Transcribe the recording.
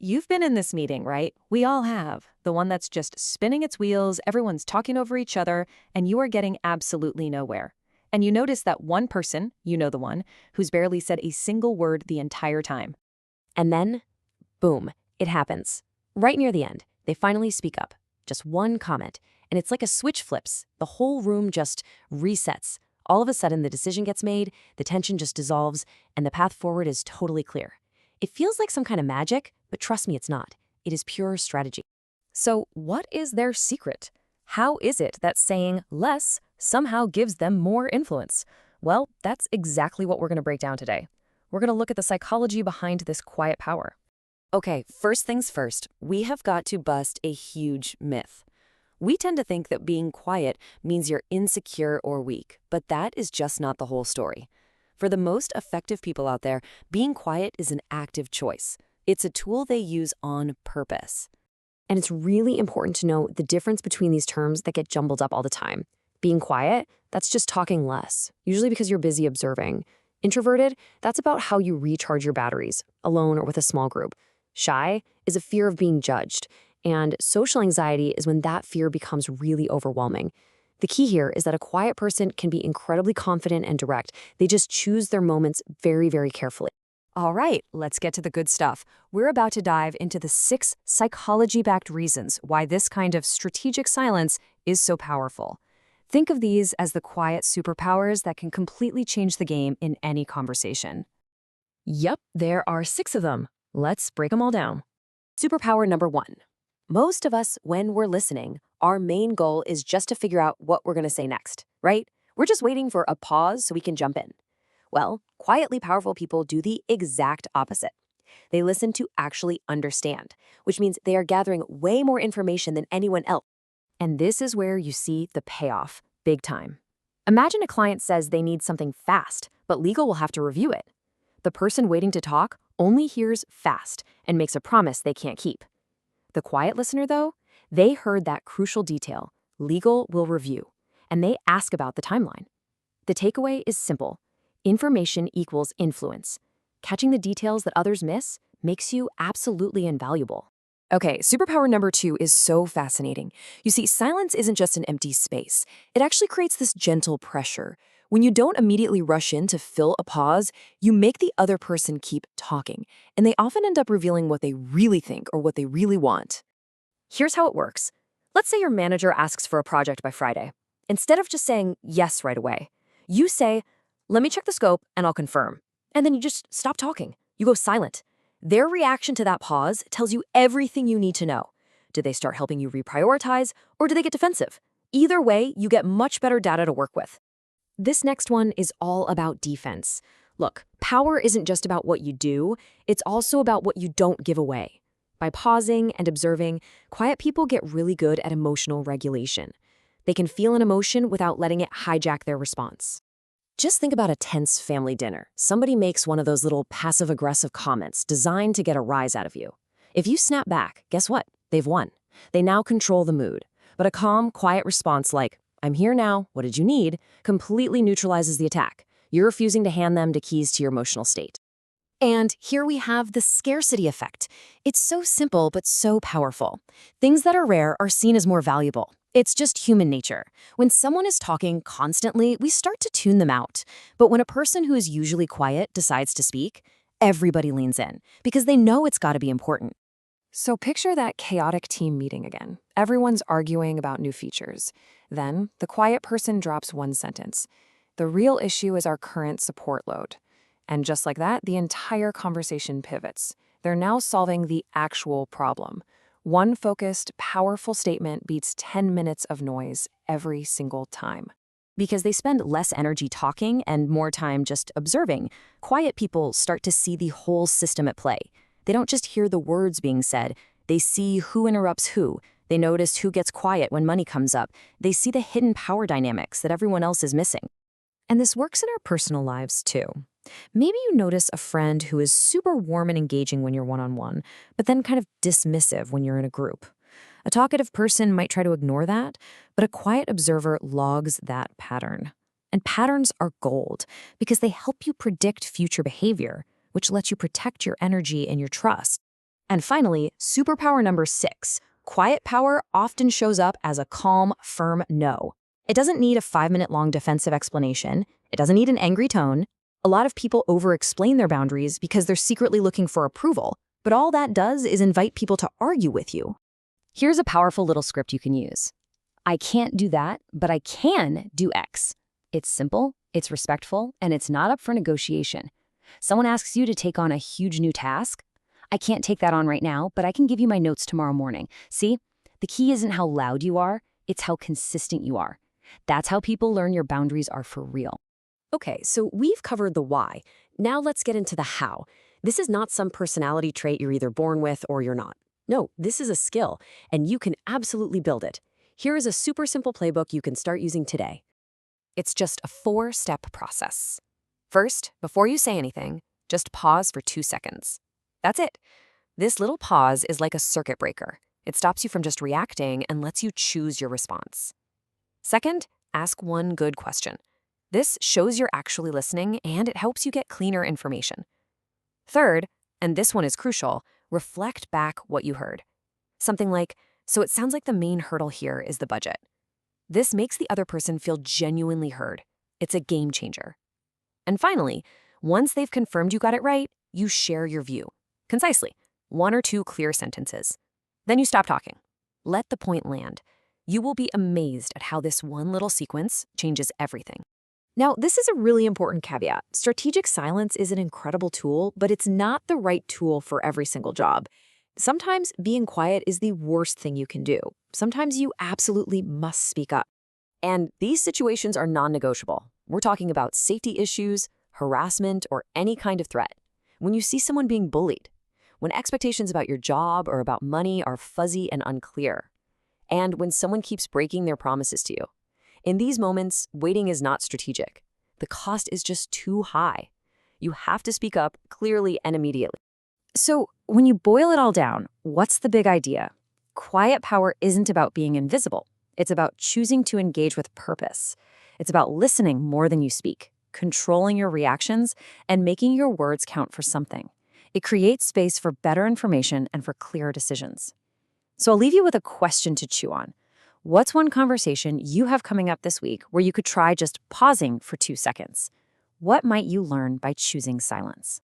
You've been in this meeting, right? We all have. The one that's just spinning its wheels, everyone's talking over each other, and you are getting absolutely nowhere. And you notice that one person, you know the one, who's barely said a single word the entire time. And then, boom, it happens. Right near the end, they finally speak up. Just one comment, and it's like a switch flips. The whole room just resets. All of a sudden, the decision gets made, the tension just dissolves, and the path forward is totally clear. It feels like some kind of magic, but trust me, it's not. It is pure strategy. So, what is their secret? How is it that saying less somehow gives them more influence? Well, that's exactly what we're going to break down today. We're going to look at the psychology behind this quiet power. Okay, first things first, we have got to bust a huge myth. We tend to think that being quiet means you're insecure or weak, but that is just not the whole story. For the most effective people out there, being quiet is an active choice. It's a tool they use on purpose. And it's really important to know the difference between these terms that get jumbled up all the time. Being quiet, that's just talking less, usually because you're busy observing. Introverted, that's about how you recharge your batteries, alone or with a small group. Shy is a fear of being judged, and social anxiety is when that fear becomes really overwhelming. The key here is that a quiet person can be incredibly confident and direct. They just choose their moments very, very carefully. All right, let's get to the good stuff. We're about to dive into the 6 psychology-backed reasons why this kind of strategic silence is so powerful. Think of these as the quiet superpowers that can completely change the game in any conversation. Yep, there are 6 of them. Let's break them all down. Superpower number 1. Most of us, when we're listening, our main goal is just to figure out what we're going to say next, right? We're just waiting for a pause so we can jump in. Well, quietly powerful people do the exact opposite. They listen to actually understand, which means they are gathering way more information than anyone else. And this is where you see the payoff, big time. Imagine a client says they need something fast, but legal will have to review it. The person waiting to talk only hears fast and makes a promise they can't keep. The quiet listener, though, they heard that crucial detail, legal will review, and they ask about the timeline. The takeaway is simple. Information equals influence. Catching the details that others miss makes you absolutely invaluable. Okay, superpower number 2 is so fascinating. You see, silence isn't just an empty space. It actually creates this gentle pressure. When you don't immediately rush in to fill a pause, you make the other person keep talking, and they often end up revealing what they really think or what they really want. Here's how it works. Let's say your manager asks for a project by Friday. Instead of just saying yes right away, you say, "Let me check the scope and I'll confirm." And then you just stop talking. You go silent. Their reaction to that pause tells you everything you need to know. Did they start helping you reprioritize, or do they get defensive? Either way, you get much better data to work with. This next one is all about defense. Look, power isn't just about what you do, it's also about what you don't give away. By pausing and observing, quiet people get really good at emotional regulation. They can feel an emotion without letting it hijack their response. Just think about a tense family dinner. Somebody makes one of those little passive-aggressive comments designed to get a rise out of you. If you snap back, guess what? They've won. They now control the mood. But a calm, quiet response like, "I'm here now, what did you need?" completely neutralizes the attack. You're refusing to hand them the keys to your emotional state. And here we have the scarcity effect. It's so simple, but so powerful. Things that are rare are seen as more valuable. It's just human nature. When someone is talking constantly, we start to tune them out. But when a person who is usually quiet decides to speak, everybody leans in because they know it's got to be important. So picture that chaotic team meeting again. Everyone's arguing about new features. Then the quiet person drops one sentence. "The real issue is our current support load." And just like that, the entire conversation pivots. They're now solving the actual problem. One focused, powerful statement beats 10 minutes of noise every single time. Because they spend less energy talking and more time just observing, quiet people start to see the whole system at play. They don't just hear the words being said, they see who interrupts who. They notice who gets quiet when money comes up. They see the hidden power dynamics that everyone else is missing. And this works in our personal lives too. Maybe you notice a friend who is super warm and engaging when you're one-on-one, but then kind of dismissive when you're in a group. A talkative person might try to ignore that, but a quiet observer logs that pattern. And patterns are gold because they help you predict future behavior, which lets you protect your energy and your trust. And finally, superpower number 6. Quiet power often shows up as a calm, firm no. It doesn't need a 5-minute long defensive explanation. It doesn't need an angry tone. A lot of people over-explain their boundaries because they're secretly looking for approval, but all that does is invite people to argue with you. Here's a powerful little script you can use. I can't do that, but I can do X. It's simple, it's respectful, and it's not up for negotiation. Someone asks you to take on a huge new task. I can't take that on right now, but I can give you my notes tomorrow morning. See, the key isn't how loud you are, it's how consistent you are. That's how people learn your boundaries are for real. Okay, so we've covered the why. Now let's get into the how. This is not some personality trait you're either born with or you're not. No, this is a skill, and you can absolutely build it. Here is a super simple playbook you can start using today. It's just a 4-step process. First, before you say anything, just pause for 2 seconds. That's it. This little pause is like a circuit breaker. It stops you from just reacting and lets you choose your response. Second, ask one good question. This shows you're actually listening and it helps you get cleaner information. Third, and this one is crucial, reflect back what you heard. Something like, so it sounds like the main hurdle here is the budget. This makes the other person feel genuinely heard. It's a game changer. And finally, once they've confirmed you got it right, you share your view. Concisely, 1 or 2 clear sentences. Then you stop talking. Let the point land. You will be amazed at how this one little sequence changes everything. Now, this is a really important caveat. Strategic silence is an incredible tool, but it's not the right tool for every single job. Sometimes being quiet is the worst thing you can do. Sometimes you absolutely must speak up. And these situations are non-negotiable. We're talking about safety issues, harassment, or any kind of threat. When you see someone being bullied, when expectations about your job or about money are fuzzy and unclear, and when someone keeps breaking their promises to you. In these moments, waiting is not strategic. The cost is just too high. You have to speak up clearly and immediately. So, when you boil it all down, what's the big idea? Quiet power isn't about being invisible. It's about choosing to engage with purpose. It's about listening more than you speak, controlling your reactions, and making your words count for something. It creates space for better information and for clearer decisions. So I'll leave you with a question to chew on. What's one conversation you have coming up this week where you could try just pausing for 2 seconds? What might you learn by choosing silence?